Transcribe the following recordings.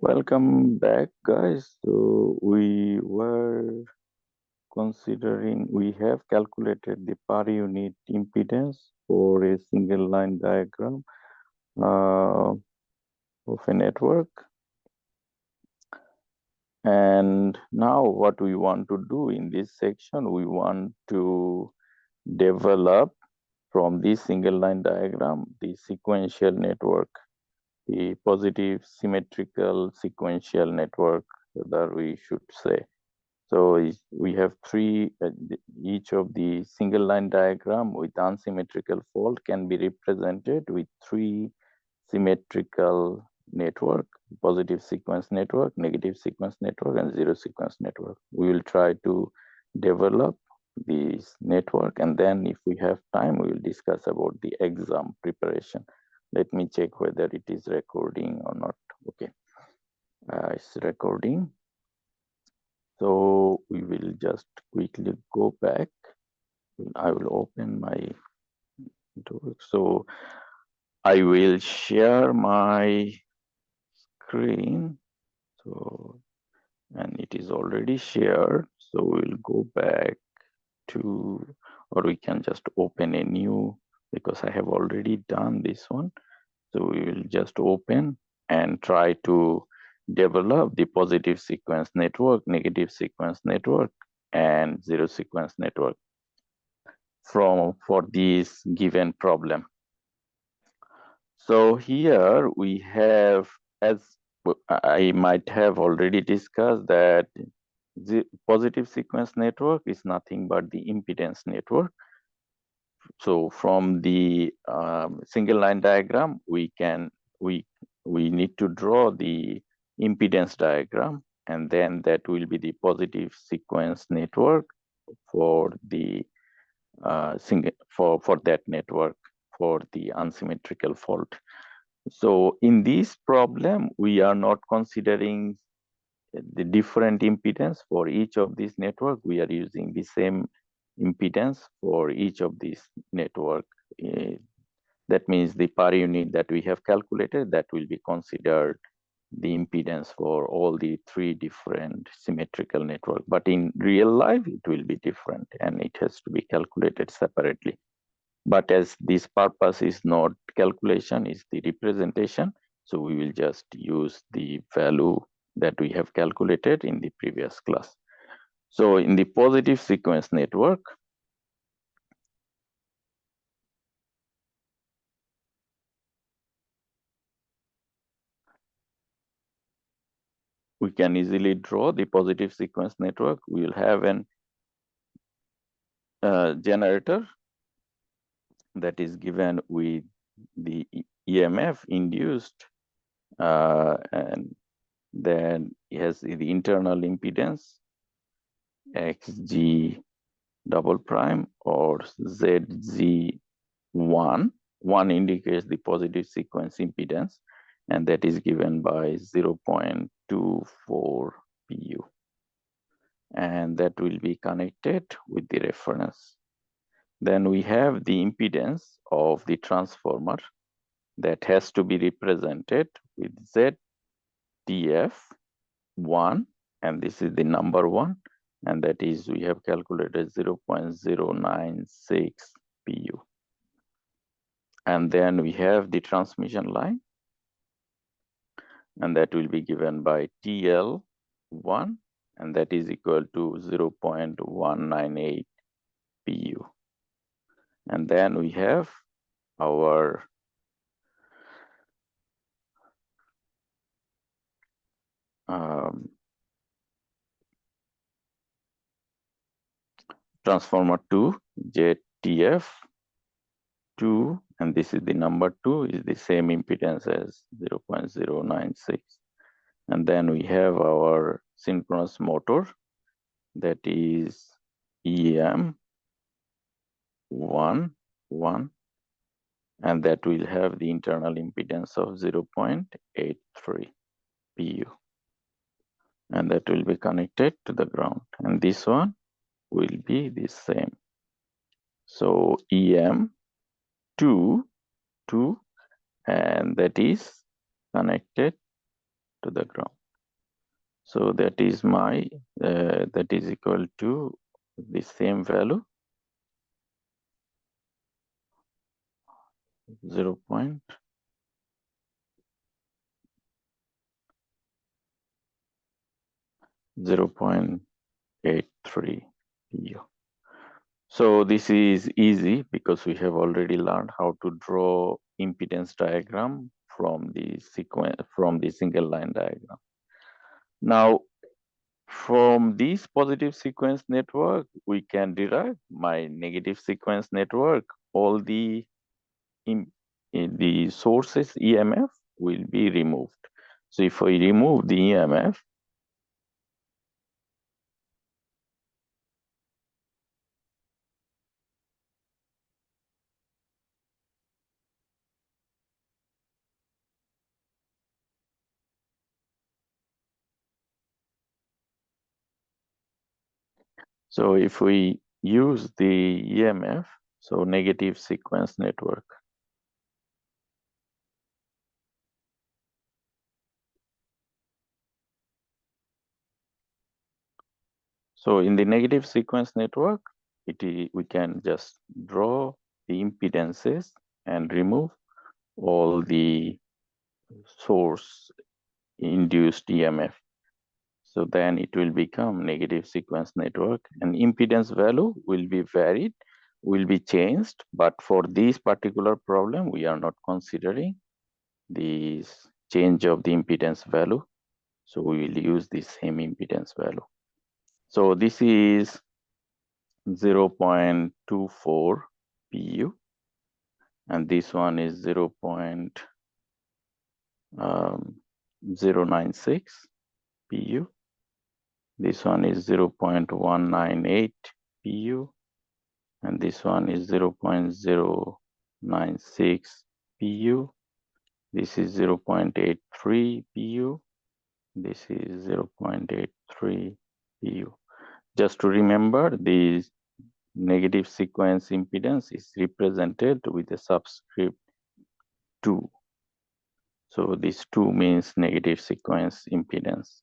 Welcome back, guys. So we have calculated the per unit impedance for a single line diagram of a network. And now what we want to do in this section, we want to develop from this single line diagram, the sequential network, the positive symmetrical sequential network that we should say. So we have three, each of the single line diagram with unsymmetrical fault can be represented with three symmetrical network, positive sequence network, negative sequence network, and zero sequence network. We will try to develop this network, and then if we have time, we will discuss about the exam preparation. Let me check whether it is recording or not. Okay, it's recording. So we will just quickly go back. I will open my network. So I will share my screen. So, and it is already shared. So we'll go back to, or we can just open a new, because I have already done this one. So we will just open and try to develop the positive sequence network, negative sequence network, and zero sequence network for this given problem. So here we have, as I might have already discussed, that the positive sequence network is nothing but the impedance network. So from the single line diagram, we need to draw the impedance diagram, and then that will be the positive sequence network for the for that network for the unsymmetrical fault. So in this problem, we are not considering the different impedance for each of these network. We are using the same impedance for each of these network. That means the per unit that we have calculated, that will be considered the impedance for all the three different symmetrical network. But in real life, it will be different and it has to be calculated separately. But as this purpose is not calculation, is the representation, so we will just use the value that we have calculated in the previous class. So in the positive sequence network, we can easily draw the positive sequence network. We will have an generator that is given with the EMF induced, and then it has the internal impedance xg double prime or zg1. One indicates the positive sequence impedance, and that is given by 0.24 pu, and that will be connected with the reference. Then we have the impedance of the transformer that has to be represented with ZTF1, and this is the number one, and that is we have calculated 0.096 pu. And then we have the transmission line, and that will be given by TL1, and that is equal to 0.198 pu. And then we have our transformer 2, ZTF2, and this is the number 2, is the same impedance as 0.096. And then we have our synchronous motor, that is EM1, and that will have the internal impedance of 0.83 pu. And that will be connected to the ground. And this one will be the same. So EM2, and that is connected to the ground. So that is my, that is equal to the same value, 0.83 pu. So this is easy because we have already learned how to draw impedance diagram from the single line diagram. Now, from this positive sequence network, we can derive my negative sequence network. All the sources EMF will be removed. So if we remove the EMF, so if we use the EMF, so negative sequence network. So in the negative sequence network, we can just draw the impedances and remove all the source induced EMF. So then it will become negative sequence network, and impedance value will be varied, will be changed. But for this particular problem, we are not considering this change of the impedance value. So we will use the same impedance value. So this is 0.24 pu, and this one is 0.096 pu. This one is 0.198 pu, and this one is 0.096 pu. This is 0.83 pu. This is 0.83 pu. Just to remember, this negative sequence impedance is represented with a subscript 2. So this 2 means negative sequence impedance.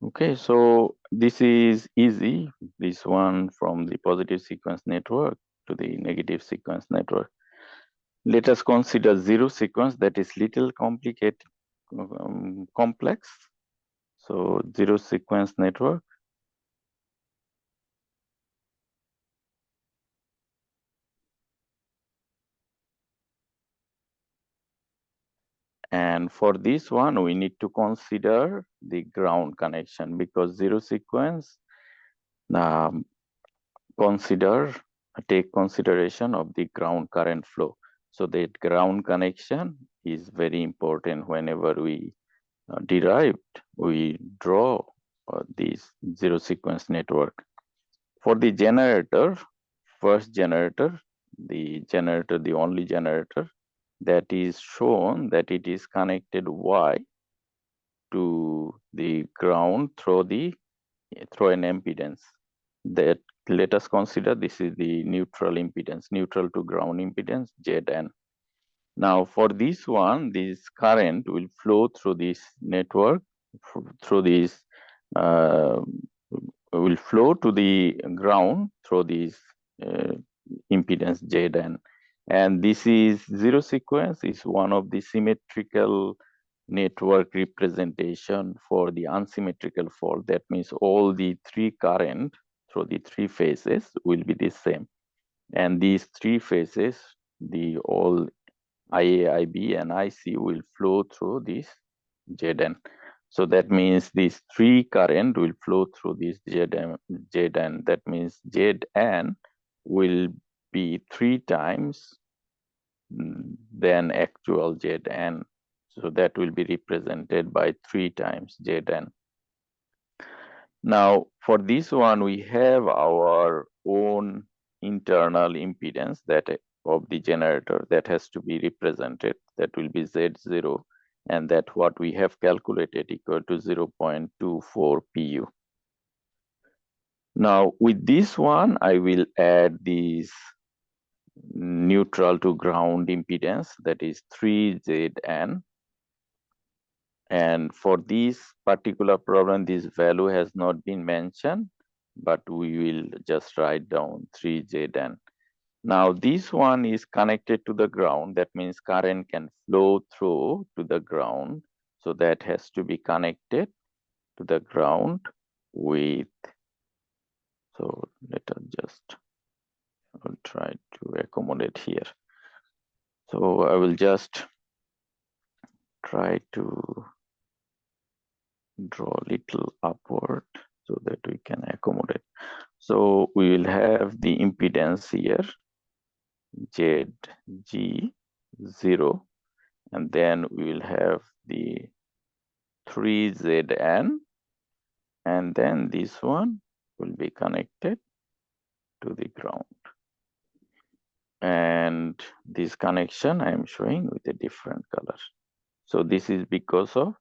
Okay, so this is easy, this one from the positive sequence network to the negative sequence network. Let us consider zero sequence, that is little complicated, complex. So zero sequence network. And for this one, we need to consider the ground connection, because zero sequence take consideration of the ground current flow. So that ground connection is very important whenever we we draw this zero sequence network. For the generator, first generator, the only generator, that is shown that it is connected Y to the ground through an impedance. That, let us consider this is the neutral impedance, neutral to ground impedance, Zn. Now for this one, this current will flow through this network, through this, will flow to the ground through this impedance Zn. And this is zero sequence, is one of the symmetrical network representation for the unsymmetrical fault. That means all the three current through the three phases will be the same. And these three phases, the all IA, IB, and IC will flow through this Zn. So that means these three current will flow through this Zn. That means Zn will be 3 times than actual Zn. So that will be represented by 3 times Zn. Now, for this one, we have our own internal impedance that of the generator that has to be represented. That will be Z0, and that what we have calculated equal to 0.24 pu. Now, with this one, I will add this neutral to ground impedance, that is 3Zn. And for this particular problem, this value has not been mentioned, but we will just write down 3Zn. Now this one is connected to the ground. That means current can flow through to the ground. So that has to be connected to the ground with, so let us just, I will try to accommodate here. So I will just try to draw a little upward so that we can accommodate. So we will have the impedance here, ZG0, and then we will have the 3Zn, and then this one will be connected to the ground. And this connection I am showing with a different color. So this is because of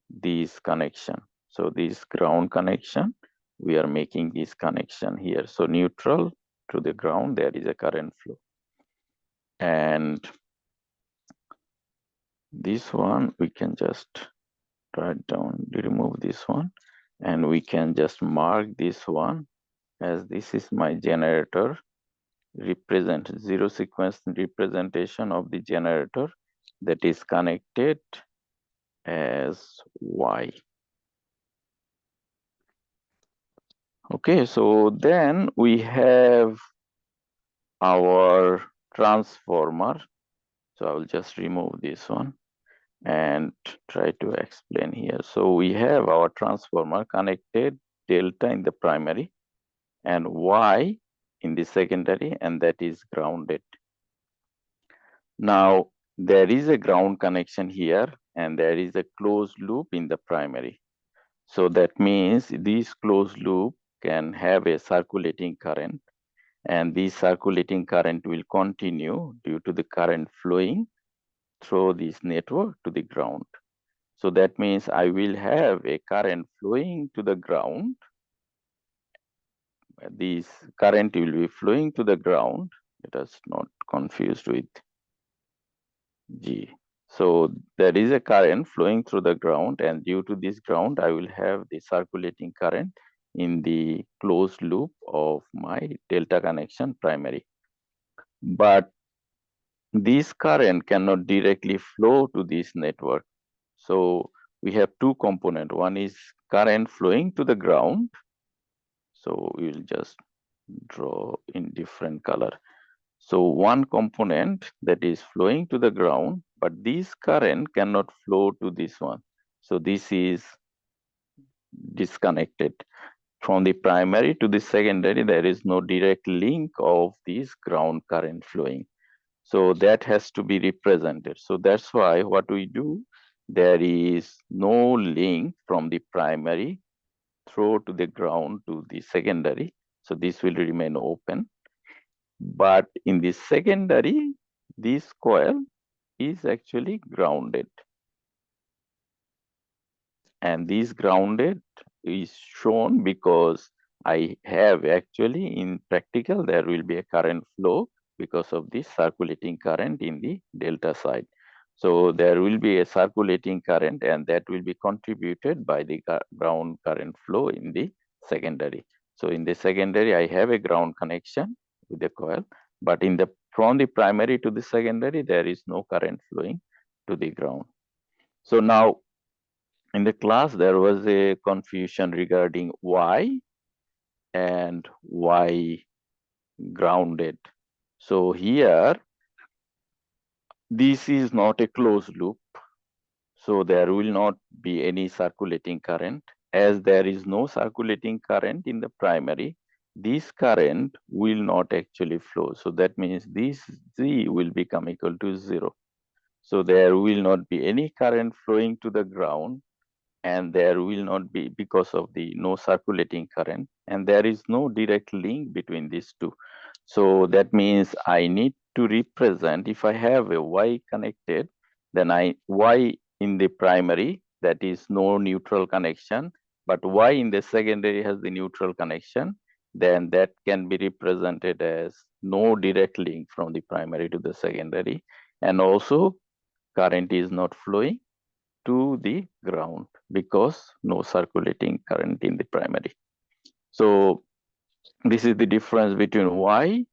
this connection. So this ground connection, we are making this connection here. So neutral to the ground, there is a current flow. And this one, we can just write down, remove this one, and we can just mark this one as this is my generator, represent zero sequence representation of the generator that is connected as Y. Okay, so then we have our transformer. So I will just remove this one and try to explain here. So we have our transformer connected delta in the primary and Y in the secondary, and that is grounded. Now there is a ground connection here and there is a closed loop in the primary. So that means this closed loop can have a circulating current, and this circulating current will continue due to the current flowing through this network to the ground. So that means I will have a current flowing to the ground. This current will be flowing to the ground. Let us not confused with G. So there is a current flowing through the ground, and due to this ground, I will have the circulating current in the closed loop of my delta connection primary. But this current cannot directly flow to this network. So we have two components. One is current flowing to the ground. So we will just draw in different color. So one component that is flowing to the ground, but this current cannot flow to this one. So this is disconnected. From the primary to the secondary, there is no direct link of this ground current flowing. So that has to be represented. So that's why what we do, there is no link from the primary through to the ground to the secondary. So this will remain open. But in the secondary, this coil is actually grounded. And this grounded is shown because I have actually in practical, there will be a current flow because of this circulating current in the delta side. So there will be a circulating current, and that will be contributed by the ground current flow in the secondary. So in the secondary, I have a ground connection with the coil, but in the from the primary to the secondary, there is no current flowing to the ground. So now in the class, there was a confusion regarding why and why grounded. So here, this is not a closed loop. So there will not be any circulating current. As there is no circulating current in the primary, this current will not actually flow. So that means this Z will become equal to 0. So there will not be any current flowing to the ground, and there will not be, because of the no circulating current, and there is no direct link between these two. So that means I need to represent, if I have a Y connected, then Y in the primary, that is no neutral connection, but Y in the secondary has the neutral connection, then that can be represented as no direct link from the primary to the secondary, and also current is not flowing to the ground because no circulating current in the primary. So this is the difference between Y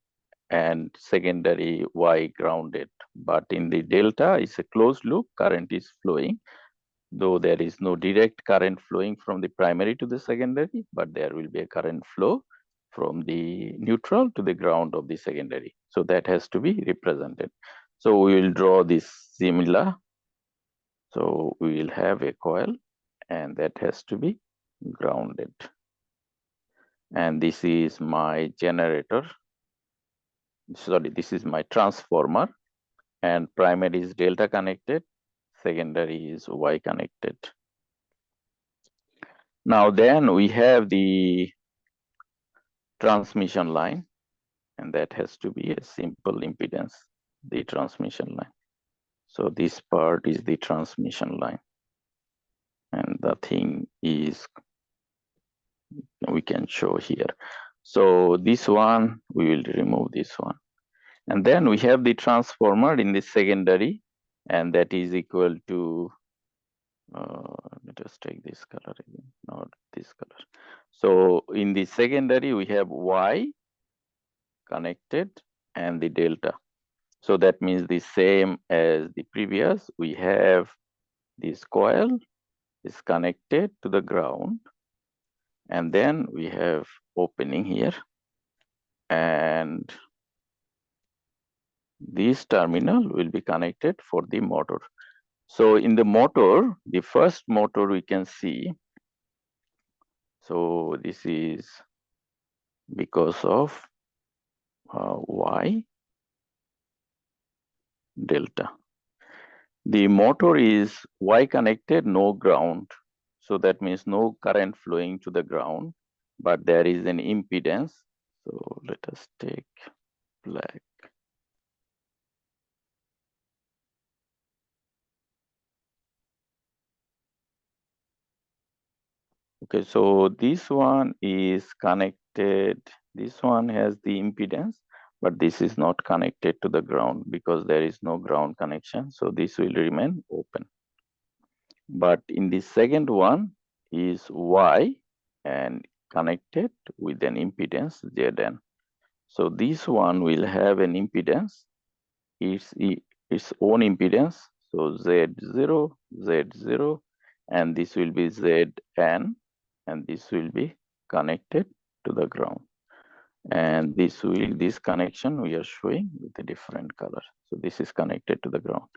and secondary Y grounded. But in the delta, it's a closed loop, current is flowing, though there is no direct current flowing from the primary to the secondary, but there will be a current flow from the neutral to the ground of the secondary. So that has to be represented. So we will draw this similar. So we will have a coil and that has to be grounded. And this is my generator. Sorry, this is my transformer, and primary is delta connected, secondary is Y connected. Now then we have the transmission line, and that has to be a simple impedance, the transmission line. So this part is the transmission line, and the thing is we can show here. So this one, we will remove this one. And then we have the transformer in the secondary, and that is equal to, let us take this color again, not this color. So in the secondary, we have Y connected and the delta. So that means the same as the previous, we have this coil is connected to the ground, and then we have opening here, and this terminal will be connected for the motor. So in the motor, the first motor we can see, so this is because of Y delta. The motor is Y connected, no ground. So that means no current flowing to the ground, but there is an impedance. So let us take black. Okay, so this one is connected. This one has the impedance, but this is not connected to the ground because there is no ground connection. So this will remain open. But in the second one is Y and connected with an impedance Zn. So this one will have an impedance, its own impedance. So Z0, Z0, and this will be Zn, and this will be connected to the ground. And this connection we are showing with a different color. So this is connected to the ground.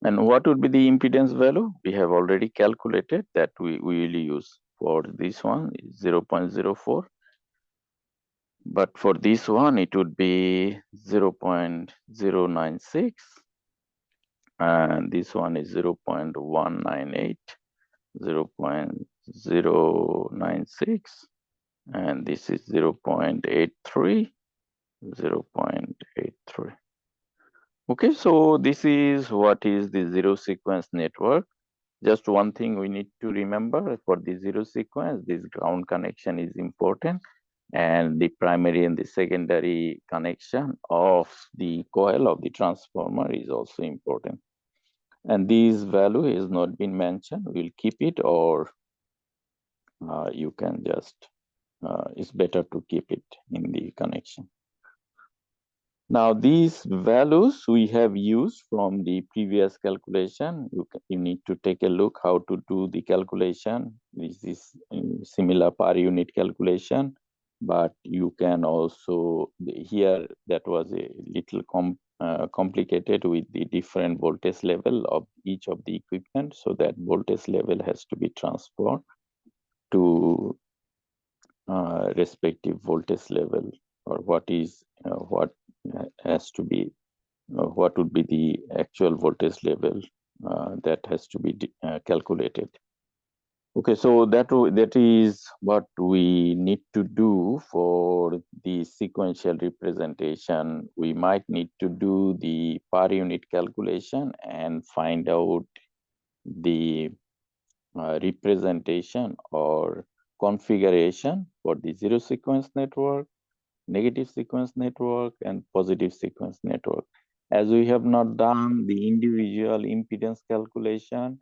And what would be the impedance value? We have already calculated that we will use for this one 0.04. But for this one, it would be 0.096. And this one is 0.198, 0.096. And this is 0.83, 0.83. Okay, so this is what is the zero sequence network. Just one thing we need to remember for the zero sequence, this ground connection is important, and the primary and the secondary connection of the coil of the transformer is also important. And this value has not been mentioned. We'll keep it, or you can just, it's better to keep it in the connection. Now, these values we have used from the previous calculation. You need to take a look how to do the calculation. This is similar per unit calculation, but you can also, here that was a little complicated with the different voltage level of each of the equipment. So that voltage level has to be transferred to respective voltage level, or what has to be, what would be the actual voltage level that has to be calculated. Okay, so that is what we need to do for the sequential representation. We might need to do the per unit calculation and find out the representation or configuration for the zero sequence network, negative sequence network, and positive sequence network. As we have not done the individual impedance calculation,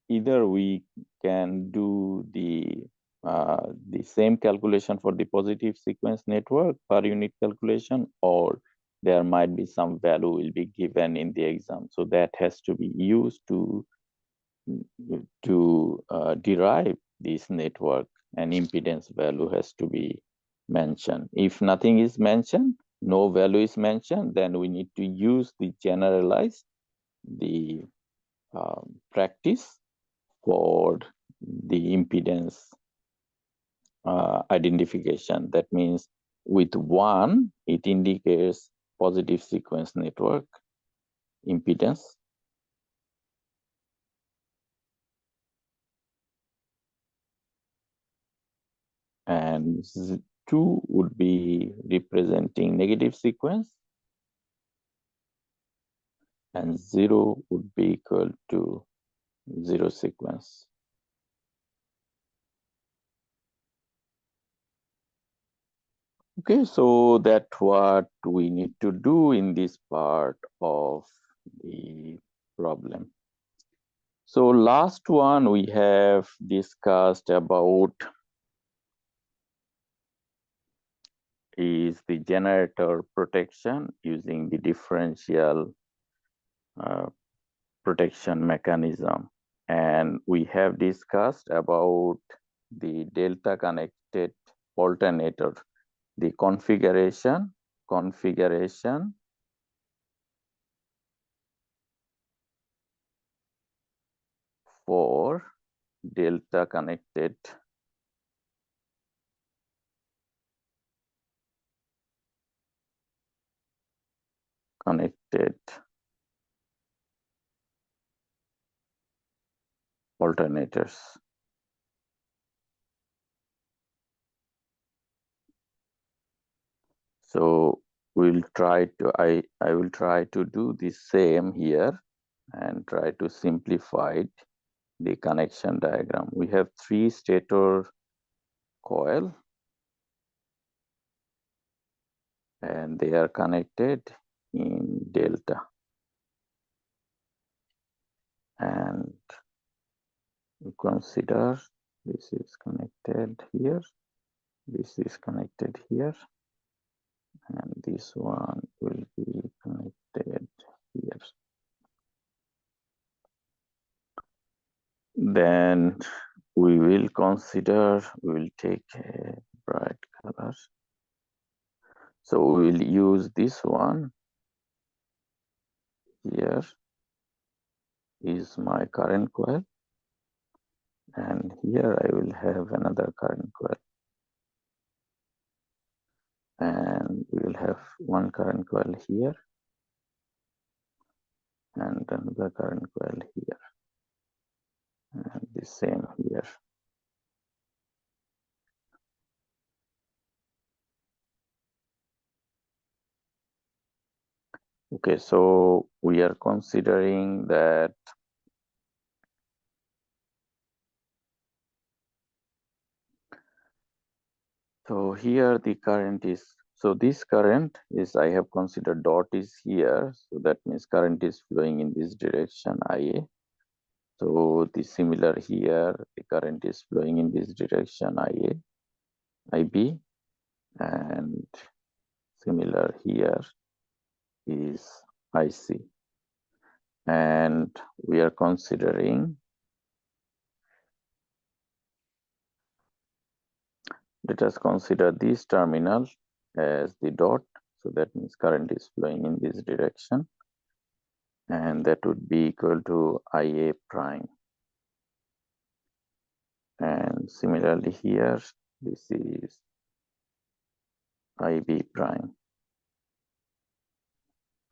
either we can do the same calculation for the positive sequence network per unit calculation, or there might be some value will be given in the exam. So that has to be used to derive this network, and impedance value has to be mentioned. If nothing is mentioned, no value is mentioned, then we need to use the generalized the practice for the impedance identification. That means with 1, it indicates positive sequence network impedance. And 2 would be representing negative sequence, and 0 would be equal to 0 sequence. Okay, so that's what we need to do in this part of the problem. So last one we have discussed about is the generator protection using the differential protection mechanism. And we have discussed about the delta connected alternator, the configuration for delta connected alternators. So we'll try to I will try to do the same here and try to simplify the connection diagram. We have 3 stator coil, and they are connected in delta, and you consider this is connected here, this is connected here, and this one will be connected here. Then we will consider, we will take a bright color. So we will use this one. Here is my current coil, and here I will have another current coil, and we will have one current coil here and another current coil here, and the same here. Okay, so we are considering that so here the current is, so this current is, I have considered dot is here, so that means current is flowing in this direction, IA. So the similar here, the current is flowing in this direction, IA, IB, and similar here is IC. And we are considering, let us consider this terminal as the dot. So that means current is flowing in this direction, and that would be equal to IA prime. And similarly here, this is IB prime,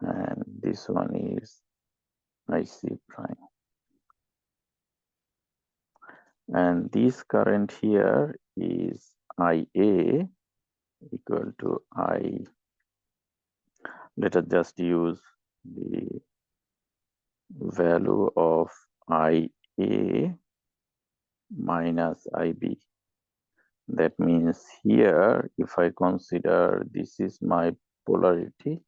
and this one is IC prime. And this current here is IA equal to I. Let us just use the value of IA minus IB. That means here, if I consider this is my polarity,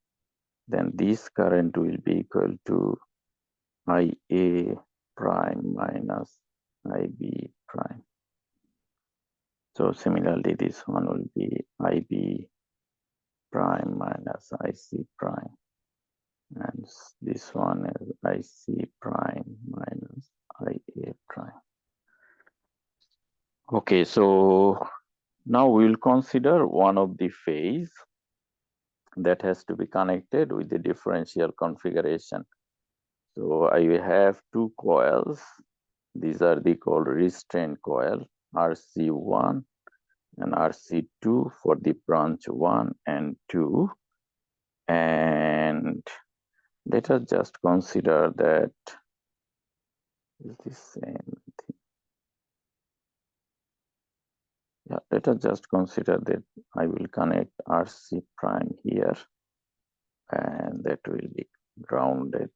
then this current will be equal to IA prime minus IB prime. So similarly, this one will be IB prime minus IC prime. And this one is IC prime minus IA prime. Okay, so now we will consider one of the phase that has to be connected with the differential configuration. So I have two coils. These are the called restraint coil, RC1 and RC2 for the branch 1 and 2. And let us just consider that is the same thing. Yeah, let us just consider that I will connect RC prime here, and that will be grounded.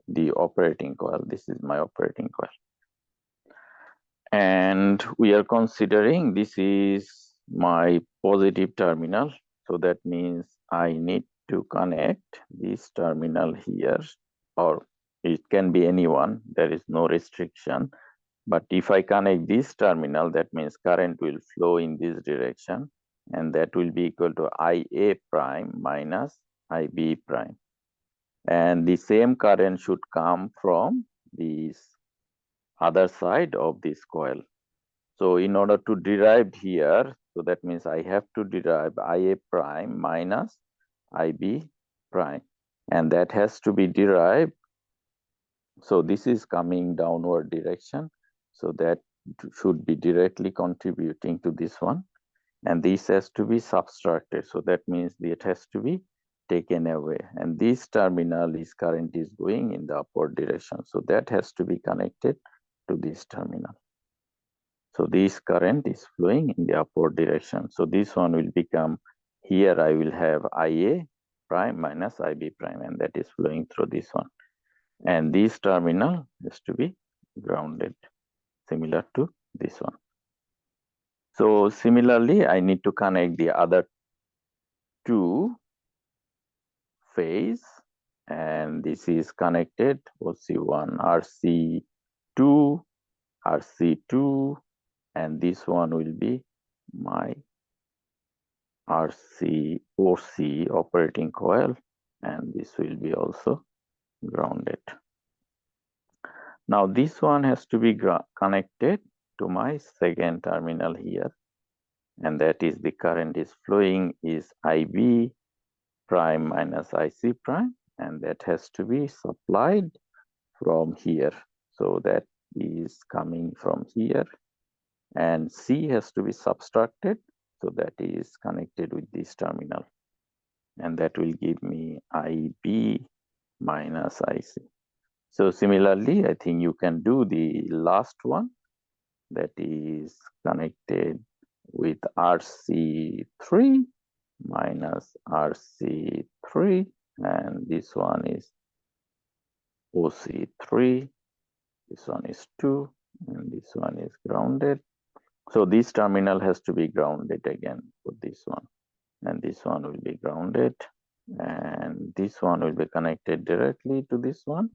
The operating coil, this is my operating coil. And we are considering this is my positive terminal. So that means I need to connect this terminal here, or it can be anyone, there is no restriction. But if I connect this terminal, that means current will flow in this direction, and that will be equal to IA prime minus IB prime. And the same current should come from this other side of this coil. So in order to derive here, so that means I have to derive IA prime minus IB prime, and that has to be derived. So this is coming downward direction, so that should be directly contributing to this one, and this has to be subtracted. So that means it has to be taken away, and this terminal is current is going in the upward direction, so that has to be connected to this terminal. So this current is flowing in the upward direction. So this one will become, here I will have IA prime minus IB prime, and that is flowing through this one. And this terminal has to be grounded, similar to this one. So similarly, I need to connect the other two phase, and this is connected OC1, RC2, RC2, and this one will be my RCOC operating coil, and this will be also grounded. Now this one has to be connected to my second terminal here, and that is the current is flowing is IB prime minus IC prime, and that has to be supplied from here. So that is coming from here, and C has to be subtracted, so that is connected with this terminal, and that will give me IB minus IC. So similarly, I think you can do the last one, that is connected with RC3 minus RC3, and this one is OC3, this one is 2, and this one is grounded. So this terminal has to be grounded again for this one, and this one will be grounded, and this one will be connected directly to this one,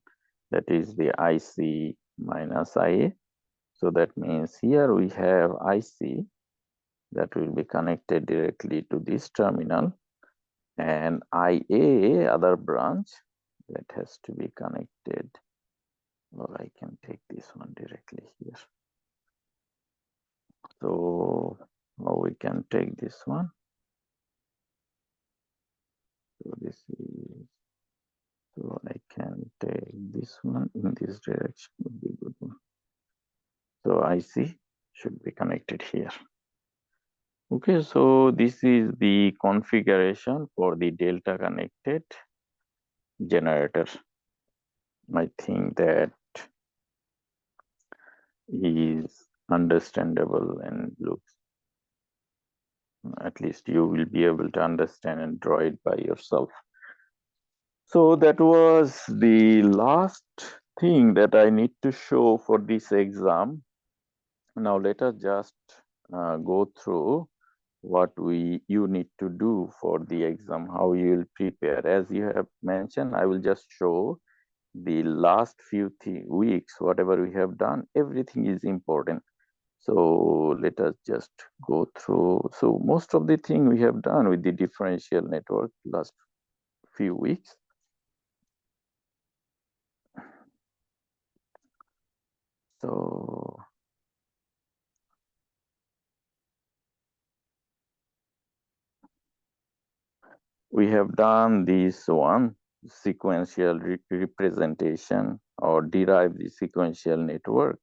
that is the IC minus IA. So that means here we have IC that will be connected directly to this terminal, and IA, other branch, that has to be connected, or I can take this one directly here. So we can take this one. So this is, so I can take this one in this direction, would be a good one. So IC should be connected here. Okay, so this is the configuration for the delta connected generator. I think that is understandable and looks, at least you will be able to understand and draw it by yourself. So that was the last thing that I need to show for this exam. Now let us just go through what you need to do for the exam, how you will prepare. As you have mentioned, I will just show the last few weeks, whatever we have done, everything is important. So let us just go through. So most of the thing we have done with the differential network last few weeks. So we have done this one, sequential representation, or derive the sequential network.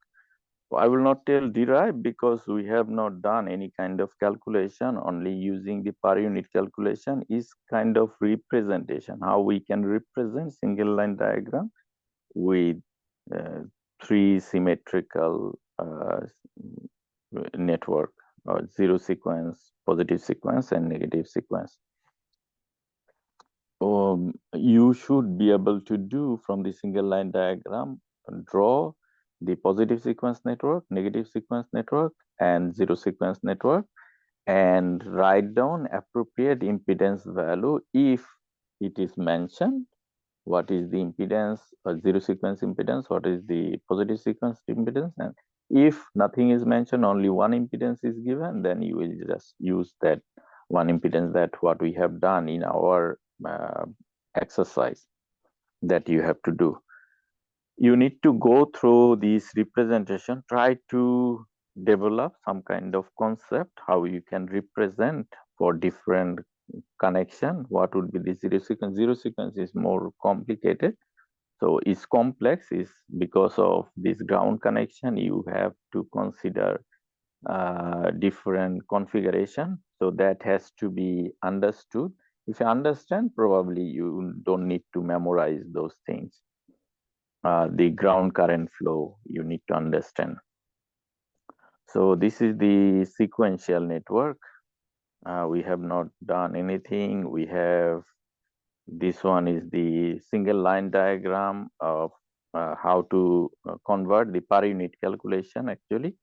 I will not tell derive because we have not done any kind of calculation. Only using the per unit calculation is kind of representation, how we can represent single line diagram with uh, three symmetrical network, or zero sequence, positive sequence, and negative sequence. You should be able to do from the single line diagram, draw the positive sequence network, negative sequence network, and zero sequence network, and write down appropriate impedance value if it is mentioned. What is the impedance, or zero sequence impedance? What is the positive sequence impedance? And if nothing is mentioned, only one impedance is given, then you will just use that one impedance, that what we have done in our exercise that you have to do. You need to go through this representation, try to develop some kind of concept, how you can represent for different connection, what would be the zero sequence. Zero sequence is more complicated. So it's complex is because of this ground connection. You have to consider different configuration. So that has to be understood. If you understand, probably you don't need to memorize those things. The ground current flow, you need to understand. So this is the sequential network. We have not done anything. We have, this one is the single line diagram of how to convert the per unit calculation actually.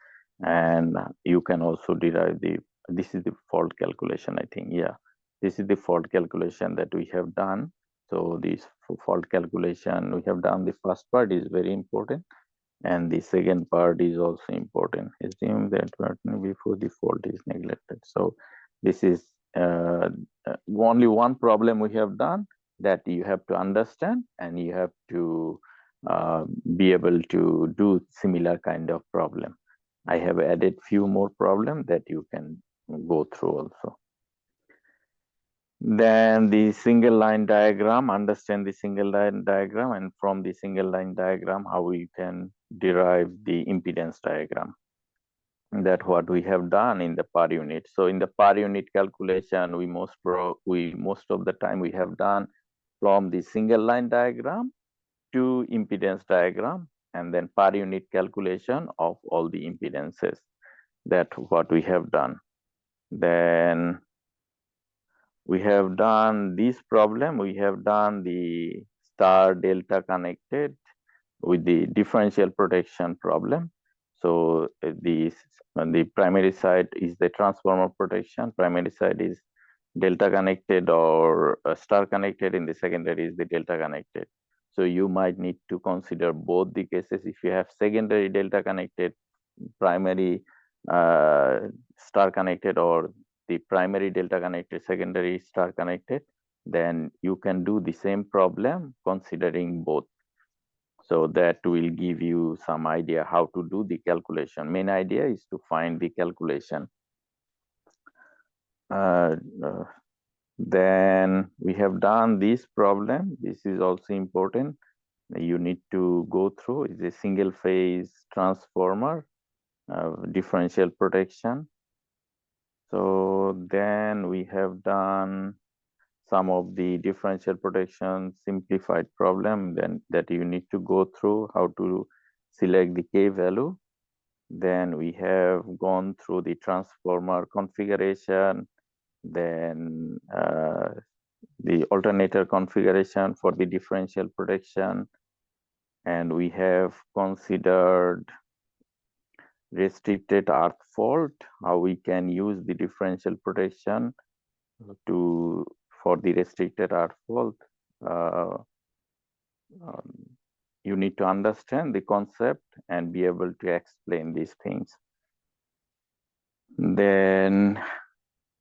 And you can also derive this is the fault calculation, I think. Yeah, this is the fault calculation that we have done. So this fault calculation, we have done the first part is very important. And the second part is also important. Assume that before the fault is neglected. So this is only one problem we have done that you have to understand, and you have to be able to do similar kind of problem. I have added few more problems that you can go through also. Then the single line diagram, understand the single line diagram, and from the single line diagram, how we can derive the impedance diagram. That what we have done in the per unit. So in the per unit calculation, we most of the time we have done from the single line diagram to impedance diagram, and then per unit calculation of all the impedances. That what we have done. Then we have done this problem. We have done the star delta connected with the differential protection problem. So the primary side is the transformer protection. Primary side is delta connected or star connected. In the secondary is the delta connected. So you might need to consider both the cases. If you have secondary delta connected, primary star connected, or the primary delta connected, secondary star connected, then you can do the same problem considering both. So that will give you some idea how to do the calculation. Main idea is to find the calculation. Uh, uh, then we have done this problem. This is also important. You need to go through. It's a single phase transformer, differential protection. So then we have done some of the differential protection simplified problem, then that you need to go through how to select the K value. Then we have gone through the transformer configuration, then the alternator configuration for the differential protection, and we have considered restricted earth fault, how we can use the differential protection to for the restricted earth fault. you need to understand the concept and be able to explain these things. Then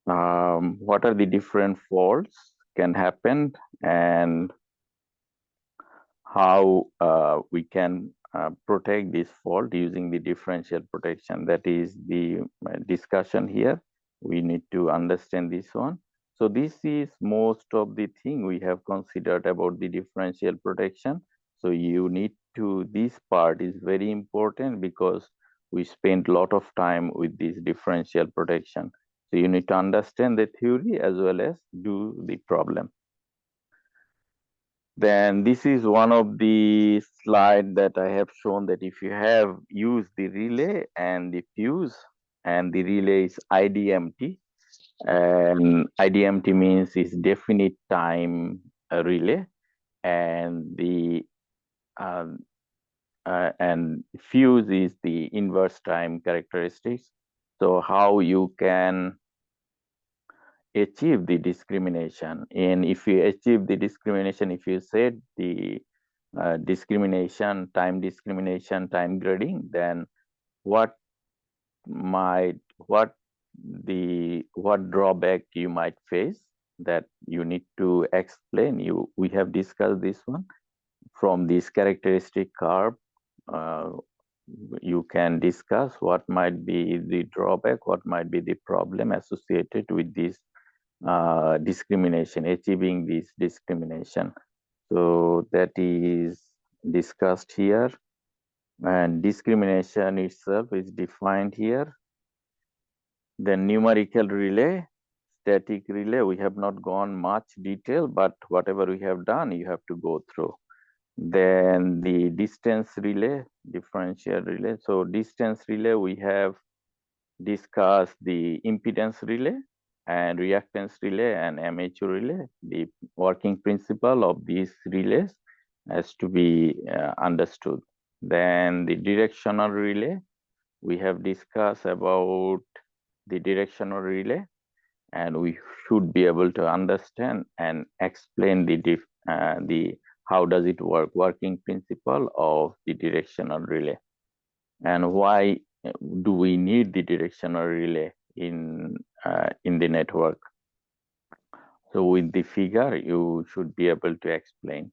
what are the different faults can happen, and how we can protect this fault using the differential protection. That is the discussion here. We need to understand this one. So this is most of the thing we have considered about the differential protection. So you need to, this part is very important because we spent a lot of time with this differential protection. So you need to understand the theory as well as do the problem. Then this is one of the slide that I have shown, that if you have used the relay and the fuse, and the relay is IDMT, and IDMT means is definite time relay, and the and fuse is the inverse time characteristics. So how you can achieve the discrimination, and if you achieve the discrimination, if you set the discrimination, time grading, then what what drawback you might face, that you need to explain. We have discussed this one from this characteristic curve. uh, you can discuss what might be the drawback, what might be the problem associated with this discrimination, achieving this discrimination. So that is discussed here, and discrimination itself is defined here. Then numerical relay, static relay, we have not gone much detail, but whatever we have done, you have to go through. Then the distance relay, differential relay. So distance relay, we have discussed the impedance relay and reactance relay and MHO relay. The working principle of these relays has to be understood. Then the directional relay, we have discussed about the directional relay, and we should be able to understand and explain the how does it work, working principle of the directional relay, and why do we need the directional relay in the network. So with the figure, you should be able to explain.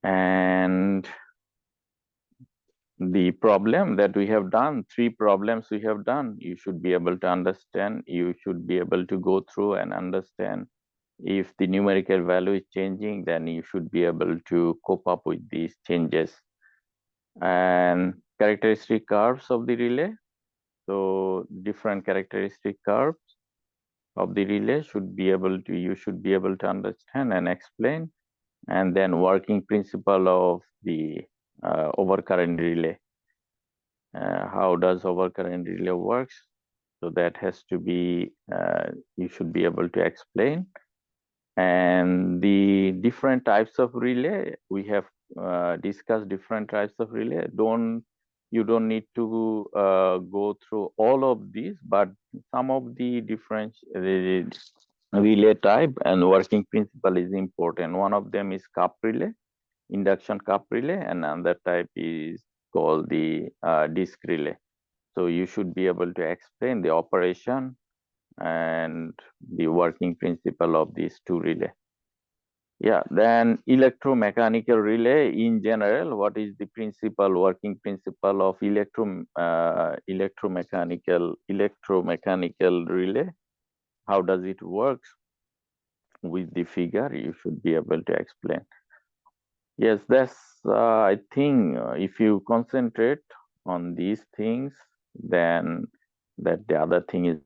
And the problem that we have done, 3 problems we have done, you should be able to understand. You should be able to go through and understand. If the numerical value is changing, then you should be able to cope up with these changes. And characteristic curves of the relay. So different characteristic curves of the relay you should be able to understand and explain. And then working principle of the overcurrent relay. How does overcurrent relay works? So that has to be, you should be able to explain. And the different types of relay, we have discussed different types of relay. You don't need to go through all of these, but some of the different relay type and working principle is important. One of them is cup relay, induction cup relay, and another type is called the disk relay. So you should be able to explain the operation and the working principle of these 2 relay. Yeah, then electromechanical relay in general, what is the working principle of electromechanical relay? How does it work? With the figure, you should be able to explain. Yes, that's, I think if you concentrate on these things, then that the other thing is